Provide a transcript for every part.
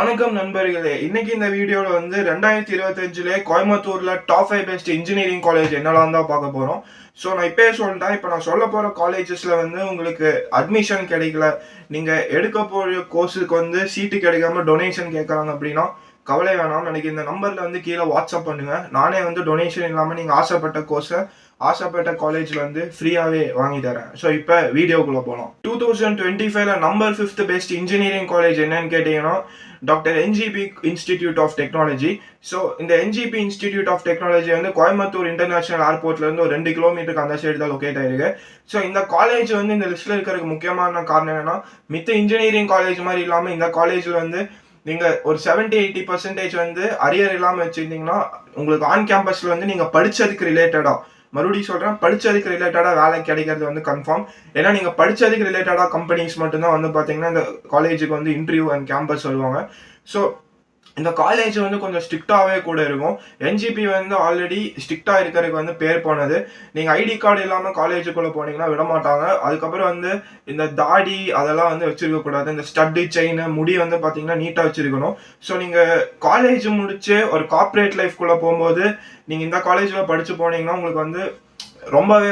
வணக்கம் நண்பர்களே. இன்னைக்கு இந்த வீடியோல 2025லே கோயம்புத்தூர்ல டாப் 5 பெஸ்ட் இன்ஜினியரிங் காலேஜ் என்னலாம் தான் பார்க்க போறோம். ஸோ நான் இப்பயே சொல்லிட்டேன். இப்போ நான் சொல்ல போற காலேஜஸ்ல உங்களுக்கு அட்மிஷன் கிடைக்கல, நீங்க எடுக்க போற கோர்ஸுக்கு சீட்டு கிடைக்காம டொனேஷன் கேட்கறாங்க அப்படின்னா கவலை வேணாம். எனக்கு இந்த நம்பர்ல கீழே வாட்ஸ்அப் பண்ணுங்க. நானே டொனேஷன் இல்லாம நீங்க ஆசைப்பட்ட கோர்ஸை ஆசைப்பட்ட காலேஜ்ல ஃப்ரீயாவே வாங்கி தரேன். ஸோ இப்போ வீடியோக்குள்ள போகலாம். 2025ல number 5th best engineering college என்னன்னு கேட்டீங்கன்னா doctor NGP institute of technology. So இந்த NGP institute of technology Coimbatore international ஏர்போர்ட்ல இருந்து ஒரு 2 கிலோமீட்டருக்கு அந்த சைடு தான் லொக்கேட் ஆயிருக்கு. ஸோ இந்த காலேஜ் இந்த லிஸ்ட்ல இருக்கிறதுக்கு முக்கியமான காரணம் என்னன்னா, மித்த இன்ஜினியரிங் காலேஜ் மாதிரி இல்லாம இந்த காலேஜ்ல நீங்க ஒரு 70-80% அரியர் இல்லாம வச்சிருந்தீங்கன்னா உங்களுக்கு ஆன் கேம்பஸ்ல நீங்க படிச்சதுக்கு ரிலேட்டடா, மறுபடியும் சொல்றேன், படிச்சதுக்கு ரிலேட்டடா வேலை கிடைக்கிறது கன்ஃபார்ம். ஏன்னா நீங்க படிச்சதுக்கு ரிலேட்டடா கம்பெனிஸ் மட்டும்தான் பாத்தீங்கன்னா இந்த காலேஜுக்கு இன்டர்வியூ அண்ட் கேம்பஸ் வருவாங்க. ஸோ இந்த காலேஜ் கொஞ்சம் ஸ்ட்ரிக்டாகவே கூட இருக்கும். என்ஜிபி ஆல்ரெடி ஸ்ட்ரிக்டா இருக்கிறதுக்கு பேர் போனது. நீங்க ஐடி கார்டு இல்லாம காலேஜுக்குள்ள போனீங்கன்னா விட மாட்டாங்க. அதுக்கப்புறம் இந்த தாடி அதெல்லாம் வச்சிருக்க கூடாது. இந்த ஸ்டட்டு செயின் முடி பாத்தீங்கன்னா நீட்டா வச்சிருக்கணும். ஸோ நீங்க காலேஜ் முடிச்சு ஒரு கார்பரேட் லைஃப்குள்ள போகும்போது நீங்க இந்த காலேஜ்ல படிச்சு போனீங்கன்னா உங்களுக்கு ரொம்பவே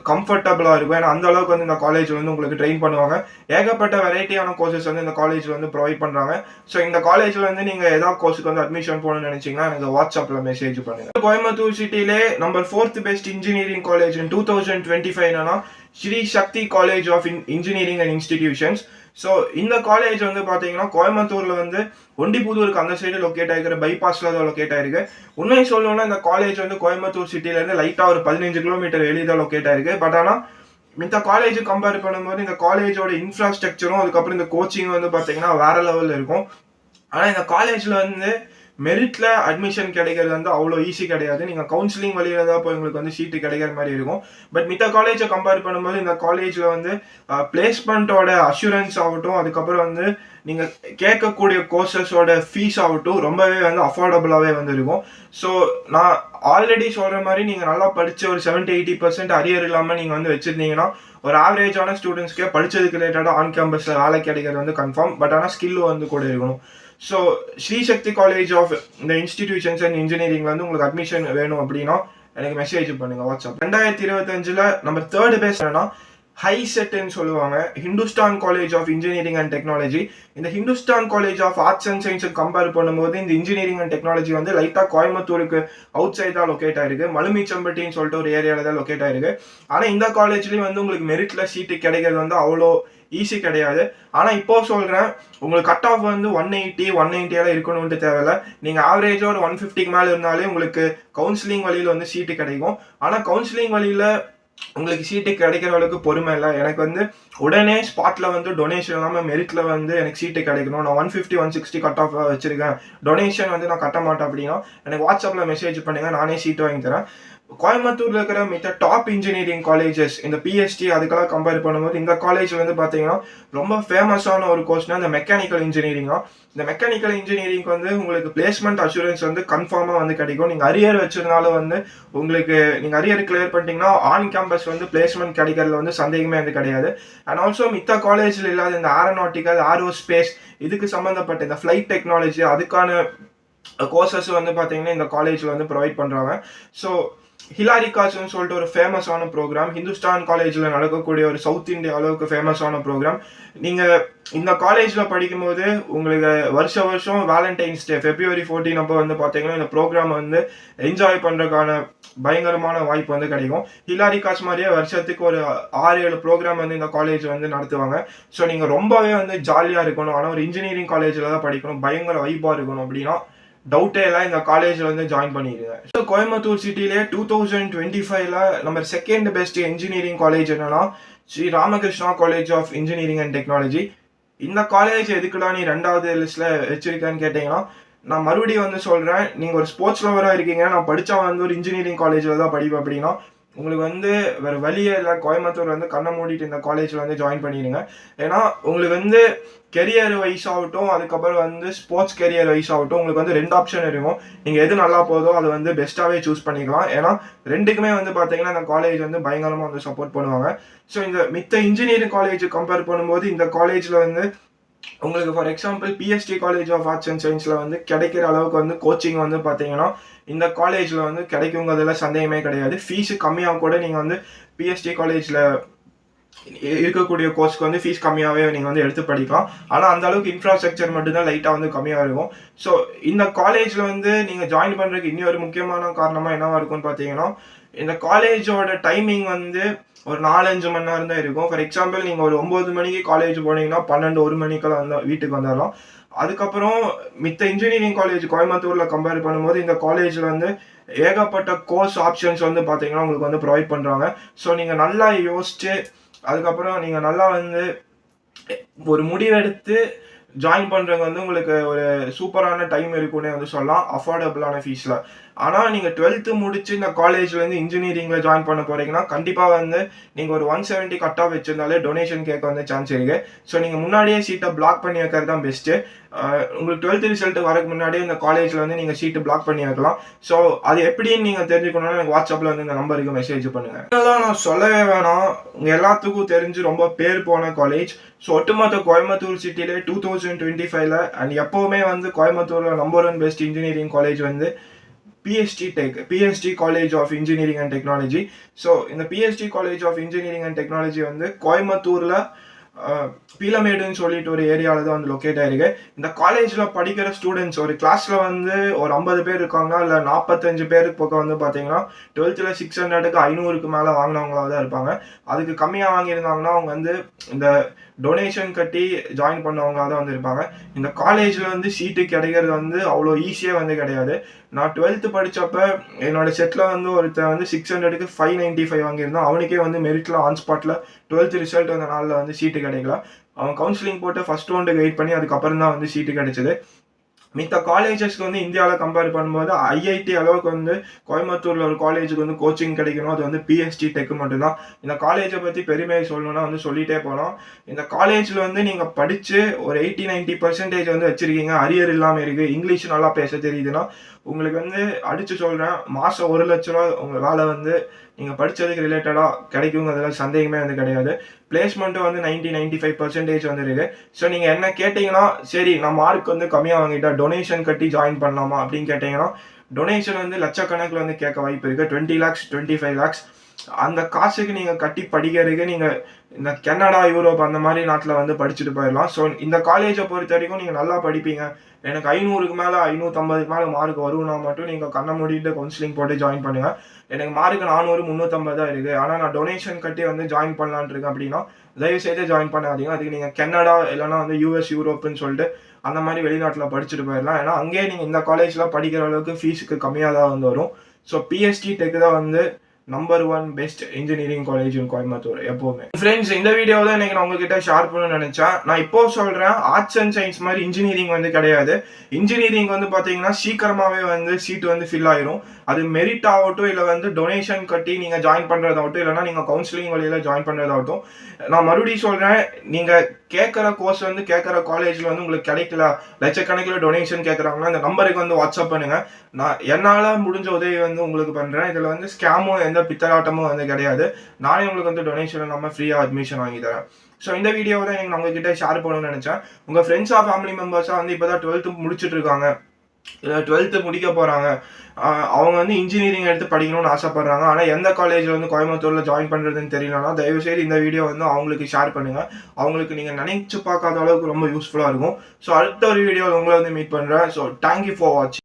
கம்ஃபர்டபுளா இருக்கும். ஏன்னா அந்த அளவுக்கு இந்த காலேஜ் உங்களுக்கு ட்ரெயின் பண்ணுவாங்க. ஏகப்பட்ட வெரைட்டியான கோர்சஸ் இந்த காலேஜ்ல ப்ரொவைட் பண்றாங்க. ஸோ இந்த காலேஜ்ல நீங்க ஏதாவது கோர்ஸுக்கு அட்மிஷன் போகணும்னு நினைச்சீங்கன்னா எனக்கு வாட்ஸ்அப்ல மெசேஜ் பண்ணுங்க. கோயம்புத்தூர் சிட்டிலே number 4th best engineering college in 2025 என்னன்னா Sri Sakthi college of engineering and institutions. So இந்த காலேஜ் பாத்தீங்கன்னா கோயம்புத்தூர்ல ஒண்டிபுதூருக்கு அந்த சைடு லொக்கேட் ஆகிருக்கிற பைபாஸ்ல தான் லொக்கேட் ஆயிருக்கு. உண்மை சொல்லணும்னா இந்த காலேஜ் கோயம்புத்தூர் சிட்டில இருந்து லைட்டா ஒரு 15 கிலோமீட்டர் வெளியே தான் லொக்கேட் ஆயிருக்கு. பட் ஆனா மித்த காலேஜ் கம்பேர் பண்ணும்போது இந்த காலேஜோட இன்ஃப்ராஸ்ட்ரக்சரும் அதுக்கப்புறம் இந்த கோச்சிங் பாத்தீங்கன்னா வேற லெவல்ல இருக்கும். ஆனா இந்த காலேஜ்ல மெரிட்ல அட்மிஷன் கிடைக்கிறது அவ்வளோ ஈஸி கிடையாது. நீங்க கவுன்சிலிங் வழியில தான் போய் உங்களுக்கு சீட்டு கிடைக்கிற மாதிரி இருக்கும். பட் மித்த காலேஜை கம்பேர் பண்ணும்போது இந்த காலேஜ்ல பிளேஸ்மெண்ட்டோட அஷூரன்ஸ் ஆகட்டும், அதுக்கப்புறம் நீங்க கேட்கக்கூடிய கோர்சஸோட ஃபீஸ் ஆகட்டும் ரொம்பவே அஃபோர்டபுளாவே இருக்கும். ஸோ நான் ஆல்ரெடி சொல்ற மாதிரி நீங்க நல்லா படிச்ச ஒரு 70-80% அரியர் இல்லாம நீங்க வச்சிருந்தீங்கன்னா ஒரு ஆவரேஜான ஸ்டூடெண்ட்ஸ்க்கே படிச்சதுக்கு ரிலேட்டடா ஆன் கேம்பஸ்ல வேலை கிடைக்கிறது கன்ஃபார்ம். பட் ஆனால் ஸ்கில் கூட இருக்கணும். So Sri Sakthi college of இந்த இன்ஸ்டிடியூஷன்ஸ் அண்ட் இன்ஜினியரிங்ல உங்களுக்கு அட்மிஷன் வேணும் அப்படின்னா எனக்கு மெசேஜ் பண்ணுங்க வாட்ஸ்அப். 2025ல நம்பர் 3rd பெஸ்ட் என்னன்னா ஹைசெட்னு சொல்லுவாங்க, Hindustan college of engineering and technology. இந்த Hindustan college of arts and science compare பண்ணும்போது இந்த இன்ஜினியரிங் அண்ட் டெக்னாலஜி லைட்டா கோயம்புத்தூருக்கு அவுட் சைட் தான் லொக்கேட் ஆயிருக்கு. மலுமிச்சம்பட்டின்னு சொல்லிட்டு ஒரு ஏரியால தான் லொக்கேட் ஆயிருக்கு. ஆனா இந்த காலேஜ்லயும் உங்களுக்கு மெரிட்ல சீட்டு கிடைக்கிறது அவ்வளோ ஈஸி கிடையாது. ஆனா இப்போ சொல்றேன், உங்களுக்கு கட் ஆஃப் 180 இருக்கணும்னு தேவையில்ல. நீங்க ஆவரேஜா ஒரு 150க்கு மேல இருந்தாலே உங்களுக்கு கவுன்சிலிங் வழியில சீட்டு கிடைக்கும். ஆனா கவுன்சிலிங் வழியில உங்களுக்கு சீட்டு கிடைக்கிற அளவுக்கு பொறுமை இல்லை. எனக்கு உடனே ஸ்பாட்ல டொனேஷன் இல்லாம மெரிட்ல எனக்கு சீட்டு கிடைக்கணும், நான் 150-160 கட் ஆஃப் வச்சிருக்கேன், டொனேஷன் நான் கட்ட மாட்டேன் அப்படின்னா எனக்கு வாட்ஸ்அப்ல மெசேஜ் பண்ணுங்க, நானே சீட்டு வாங்கி தரேன். கோயம்புத்தூர்ல இருக்கிற மித்த டாப் இன்ஜினியரிங் காலேஜஸ் இந்த பிஎஸ்டி அதுக்கெல்லாம் கம்பேர் பண்ணும்போது இந்த காலேஜ் பாத்தீங்கன்னா ரொம்ப ஃபேமஸான ஒரு கோர்ஸ்னா இந்த மெக்கானிக்கல் இன்ஜினியரிங். இந்த மெக்கானிக்கல் இன்ஜினியரிங் உங்களுக்கு பிளேஸ்மெண்ட் அஷூரன்ஸ் கன்ஃபார்மா கிடைக்கும். நீங்க அரியர் வச்சதுனால உங்களுக்கு நீங்க அரியர் கிளியர் பண்ணிட்டீங்கன்னா ஆன் கேம்பஸ் பிளேஸ்மெண்ட் கிடைக்கிறதுல சந்தேகமே கிடையாது. அண்ட் ஆல்சோ மித்த காலேஜ்ல இல்லாத இந்த ஏரோநாட்டிக்கல், ஏரோஸ்பேஸ் இதுக்கு சம்பந்தப்பட்ட இந்த ஃபிளைட் டெக்னாலஜி அதுக்கான கோர்சஸ் பாத்தீங்கன்னா இந்த காலேஜ்ல ப்ரொவைட் பண்றாங்க. ஸோ ஹிலாரிகாஸ்ன்னு சொல்லிட்டு ஒரு ஃபேமஸான ப்ரோக்ராம், ஹிந்துஸ்தான் காலேஜில் நடக்கக்கூடிய ஒரு சவுத் இந்தியா அளவுக்கு ஃபேமஸான ப்ரோக்ராம். நீங்கள் இந்த காலேஜில் படிக்கும்போது உங்களுக்கு வருஷம் வேலண்டைன்ஸ் டே February 14 அப்போ பார்த்தீங்கன்னா இந்த ப்ரோக்ராம் என்ஜாய் பண்ணுறதுக்கான பயங்கரமான வாய்ப்பு கிடைக்கும். ஹிலாரிகாஸ் மாதிரியே வருஷத்துக்கு ஒரு 6-7 ப்ரோக்ராம் இந்த காலேஜ் நடத்துவாங்க. ஸோ நீங்கள் ரொம்பவே ஜாலியாக இருக்கணும். ஆனால் ஒரு இன்ஜினியரிங் காலேஜில் தான் படிக்கணும், பயங்கர வைப்பாக இருக்கணும் அப்படின்னா டவுட்டே இல்லை, இந்த காலேஜ்ல ஜாயின் பண்ணிடுங்க. ஸோ கோயம்புத்தூர் சிட்டிலே 2025ல number 2nd best engineering college என்னன்னா Sri Ramakrishna college of engineering and technology. இந்த காலேஜ் எதுக்குலாம் நீ 2வது லிஸ்ட்ல வச்சிருக்கேன்னு கேட்டீங்கன்னா, நான் மறுபடியும் சொல்றேன், நீங்க ஒரு ஸ்போர்ட்ஸ் லவரா இருக்கீங்க, நான் படிச்சா ஒரு இன்ஜினியரிங் காலேஜ்ல தான் படிப்பேன் அப்படின்னா உங்களுக்கு வேற வழியே இல்லை, கோயம்புத்தூர் கண்ணை மூடிட்டு இந்த காலேஜ்ல ஜாயின் பண்ணிடுங்க. ஏன்னா உங்களுக்கு கெரியர் வைஸ் ஆகட்டும், அதுக்கப்புறம் ஸ்போர்ட்ஸ் கெரியர் வைஸ் ஆகட்டும் உங்களுக்கு 2 ஆப்ஷன் இருக்கும். நீங்க எது நல்லா போதோ அது பெஸ்ட்டாவே சூஸ் பண்ணிக்கலாம். ஏன்னா ரெண்டுக்குமே பாத்தீங்கன்னா இந்த காலேஜ் பயங்கரமா சப்போர்ட் பண்ணுவாங்க. ஸோ இந்த மித்த இன்ஜினியரிங் காலேஜ் கம்பேர் பண்ணும்போது இந்த காலேஜ்ல உங்களுக்கு for example PST college of arts and சயின்ஸில் வந்து கிடைக்கிற அளவுக்கு வந்து கோச்சிங் வந்து பார்த்தீங்கன்னா இந்த காலேஜில் வந்து கிடைக்குங்கிறதுல சந்தேகமே கிடையாது. ஃபீஸு கம்மியாக கூட நீங்கள் வந்து பிஎஸ்டி காலேஜில் இருக்கக்கூடிய கோர்ஸ்க்கு வந்து ஃபீஸ் கம்மியாகவே நீங்கள் வந்து எடுத்து படிக்கலாம். ஆனால் அந்த அளவுக்கு இன்ஃப்ராஸ்ட்ரக்சர் மட்டும்தான் லைட்டாக வந்து கம்மியாக இருக்கும். ஸோ இந்த காலேஜில் வந்து நீங்கள் ஜாயின் பண்ணுறதுக்கு இன்னொரு முக்கியமான காரணமாக என்னவா இருக்கும்னு பார்த்தீங்கன்னா, இந்த காலேஜோட டைமிங் வந்து ஒரு 4-5 மணி நேரம் தான் இருக்கும். ஃபார் எக்ஸாம்பிள் நீங்கள் ஒரு 9 மணிக்கு காலேஜ் போனீங்கன்னா 12-1 மணிக்கெல்லாம் வந்து வீட்டுக்கு வந்துடலாம். அதுக்கப்புறம் மித்த இன்ஜினியரிங் காலேஜ் கோயம்புத்தூரில் கம்பேர் பண்ணும்போது இந்த காலேஜில் வந்து ஏகப்பட்ட கோர்ஸ் ஆப்ஷன்ஸ் வந்து பார்த்தீங்கன்னா உங்களுக்கு வந்து ப்ரொவைட் பண்ணுறாங்க. ஸோ நீங்கள் நல்லா யோசிச்சு அதுக்கப்புறம் நீங்கள் நல்லா வந்து ஒரு முடிவெடுத்து ஜாயின் பண்ணுறவங்க வந்து உங்களுக்கு ஒரு சூப்பரான டைம் இருக்குன்னு வந்து சொல்லலாம், அஃபோர்டபுளான ஃபீஸில். ஆனால் நீங்கள் 12th முடிச்சு இந்த காலேஜில் வந்து இன்ஜினியரிங்கில் ஜாயின் பண்ண போகிறீங்கன்னா கண்டிப்பாக வந்து நீங்கள் ஒரு 170 கட் ஆஃப் வச்சிருந்தாலே டொனேஷன் கேட்க வந்து சான்ஸ் இருக்குது. ஸோ நீங்கள் முன்னாடியே சீட்டை பிளாக் பண்ணி வைக்கிறது தான் பெஸ்ட்டு. உங்களுக்கு 12th ரிசல்ட் வரக்கு முன்னாடியே இந்த காலேஜில் வந்து நீங்கள் சீட்டு பிளாக் பண்ணி வைக்கலாம். ஸோ அது எப்படின்னு நீங்கள் தெரிஞ்சுக்கணும்னா எனக்கு வாட்ஸ்அப்பில் வந்து இந்த நம்பருக்கு மெசேஜ் பண்ணுங்கள். இதெல்லாம் நான் சொல்லவே வேணாம், உங்கள் எல்லாத்துக்கும் தெரிஞ்சு ரொம்ப பேர் போன காலேஜ். ஸோ ஒட்டுமொத்த கோயம்புத்தூர் சிட்டிலே 2025ல் அண்ட் எப்போவுமே வந்து கோயம்புத்தூரில் நம்பர் 1 பெஸ்ட் இன்ஜினியரிங் காலேஜ் வந்து PSG college of engineering and technology. So இந்த PSG college of engineering and technology வந்து கோயம்புத்தூரில் பீலமேடுன்னு சொல்லிட்டு ஒரு ஏரியாவில் தான் வந்து லொக்கேட் ஆயிருக்கு. இந்த காலேஜில் படிக்கிற ஸ்டூடெண்ட்ஸ் ஒரு கிளாஸில் வந்து ஒரு 50 பேர் இருக்காங்கன்னா இல்லை 45 பேருக்கு பக்கம் வந்து பார்த்தீங்கன்னா 12th 600க்கு 500க்கு மேலே வாங்கினவங்களாக தான் இருப்பாங்க. அதுக்கு கம்மியாக வாங்கியிருந்தாங்கன்னா அவங்க வந்து இந்த டொனேஷன் கட்டி ஜாயின் பண்ணவங்களாக தான் வந்து இருப்பாங்க. இந்த காலேஜில் வந்து சீட்டு கிடைக்கிறது வந்து அவ்வளோ ஈஸியாக வந்து கிடையாது. நான் 12th படித்தப்ப என்னோட செட்டில் வந்து ஒருத்தர் வந்து 600க்கு 595 வாங்கியிருந்தான். அவனுக்கே வந்து மெரிட்டில் ஆன் ஸ்பாட்டில் 12th ரிசல்ட் வந்த நாளில் வந்து சீட்டு கிடைக்கல. அவன் கவுன்சிலிங் போட்டு ஃபர்ஸ்ட் ரவுண்டுக்கு வெயிட் பண்ணி அதுக்கப்புறம் தான் வந்து சீட்டு கிடைச்சது. மித்த காலேஜஸ்க்கு வந்து இந்தியாவில் கம்பேர் பண்ணும்போது ஐஐடி அளவுக்கு வந்து கோயம்புத்தூரில் ஒரு காலேஜுக்கு வந்து கோச்சிங் கிடைக்கணும். அது வந்து பிஎஸ்டி டெக் மட்டும்தான். இந்த காலேஜை பற்றி பெருமையை சொல்லணும்னா வந்து சொல்லிட்டே போகலாம். இந்த காலேஜில் வந்து நீங்கள் படித்து ஒரு 80-90% வந்து வச்சுருக்கீங்க, அரியர் இல்லாமல் இருக்குது, இங்கிலீஷ் நல்லா பேச தெரியுதுன்னா உங்களுக்கு வந்து அடித்து சொல்கிறேன், மாதம் 1 லட்ச ரூபா உங்கள் வேலை வந்து நீங்கள் படித்ததுக்கு ரிலேட்டடாக கிடைக்குங்கிறதுல சந்தேகமே வந்து கிடையாது. பிளேஸ்மெண்ட்டும் வந்து 90-95% வந்து இருக்குது. ஸோ நீங்கள் என்ன கேட்டிங்கன்னா, சரி நான் மார்க் வந்து கம்மியாக வாங்கிட்டேன் டொனேஷன் கட்டி ஜாயின் பண்ணலாமா அப்படின்னு கேட்டிங்கன்னா, டொனேஷன் வந்து லட்சக்கணக்கில் வந்து கேட்க வாய்ப்பு இருக்குது. 20 lakhs 25 lakhs அந்த காசுக்கு நீங்கள் கட்டி படிக்கிறதுக்கு நீங்கள் இந்த கனடா, யூரோப் அந்த மாதிரி நாட்டில் வந்து படிச்சுட்டு போயிடலாம். ஸோ இந்த காலேஜை பொறுத்த வரைக்கும் நீங்கள் நல்லா படிப்பீங்க, எனக்கு 500க்கு மேலே 550க்கு மேலே மார்க் வரும்னா மட்டும் நீங்கள் கண்ணை மூடிட்டு கவுன்சிலிங் போட்டு ஜாயின் பண்ணுங்கள். எனக்கு மார்க் 400-350 தான் இருக்குது, ஆனால் நான் டொனேஷன் கட்டி வந்து ஜாயின் பண்ணலான் இருக்கேன் அப்படின்னா தயவுசெய்து ஜாயின் பண்ணாதீங்க. அதுக்கு நீங்கள் கனடா இல்லைனா வந்து யூஎஸ், யூரோப்புன்னு சொல்லிட்டு அந்த மாதிரி வெளிநாட்டில் படிச்சுட்டு போயிடலாம். ஏன்னா அங்கேயே நீங்கள் இந்த காலேஜில் படிக்கிற அளவுக்கு ஃபீஸுக்கு கம்மியாக தான் வந்து வரும். ஸோ பிஎஸ்டி டெக் தான் வந்து நம்பர் 1 பெஸ்ட் இன்ஜினியரிங் காலேஜ் இன் கோயம்புத்தூர் எப்போவுமே. ஃப்ரெண்ட்ஸ், இந்த வீடியோவில் இன்னைக்கு நான் உங்ககிட்ட ஷேர் பண்ணணும்னு நினைச்சேன். நான் இப்போ சொல்கிறேன், ஆர்ட்ஸ் அண்ட் சயின்ஸ் மாதிரி இன்ஜினியரிங் வந்து கிடையாது. இன்ஜினியரிங் வந்து பார்த்தீங்கன்னா சீக்கிரமாகவே வந்து சீட் வந்து ஃபில் ஆயிரும். அது மெரிட் ஆகட்டும் இல்லை வந்து டொனேஷன் கட்டி நீங்கள் ஜாயின் பண்ணுறதாகட்டும் இல்லைனா நீங்கள் கவுன்சிலிங் வழியில் ஜாயின் பண்ணுறதாகட்டும். நான் மறுபடியும் சொல்கிறேன், நீங்கள் கேட்குற கோர்ஸ் வந்து கேட்குற காலேஜில் வந்து உங்களுக்கு கிடைக்கல, லட்சக்கணக்கில் டொனேஷன் கேட்குறாங்கன்னா இந்த நம்பருக்கு வந்து வாட்ஸ்அப் பண்ணுங்கள். நான் என்னால் முடிஞ்ச உதவி வந்து உங்களுக்கு பண்ணுறேன். இதில் வந்து ஸ்கேமும் எந்த பித்தலாட்டமும் வந்து கிடையாது. நானே உங்களுக்கு வந்து டொனேஷன் இல்லாமல் ஃப்ரீயாக அட்மிஷன் வாங்கி தரேன். ஸோ இந்த வீடியோவை தான் நான் உங்ககிட்ட ஷேர் பண்ணணும்னு நினச்சேன். உங்கள் ஃப்ரெண்ட்ஸாக ஃபேமிலி மெம்பர்ஸாக வந்து இப்போ தான் 12th முடிச்சுட்டு இருக்காங்க, 12th முடிக்க போகிறாங்க, அவங்க வந்து இன்ஜினியரிங் எடுத்து படிக்கணும்னு ஆசைப்படுறாங்க, ஆனால் எந்த காலேஜில் வந்து கோயம்புத்தூரில் ஜாயின் பண்ணுறதுன்னு தெரியலனா தயவுசெய்து இந்த வீடியோ வந்து அவங்களுக்கு ஷேர் பண்ணுங்கள். அவங்களுக்கு நீங்கள் நினைச்சு பார்க்காத அளவுக்கு ரொம்ப யூஸ்ஃபுல்லாக இருக்கும். ஸோ அடுத்த ஒரு வீடியோவில் உங்களை வந்து மீட் பண்ணுறேன். ஸோ தேங்க்யூ ஃபார் வாட்சிங்.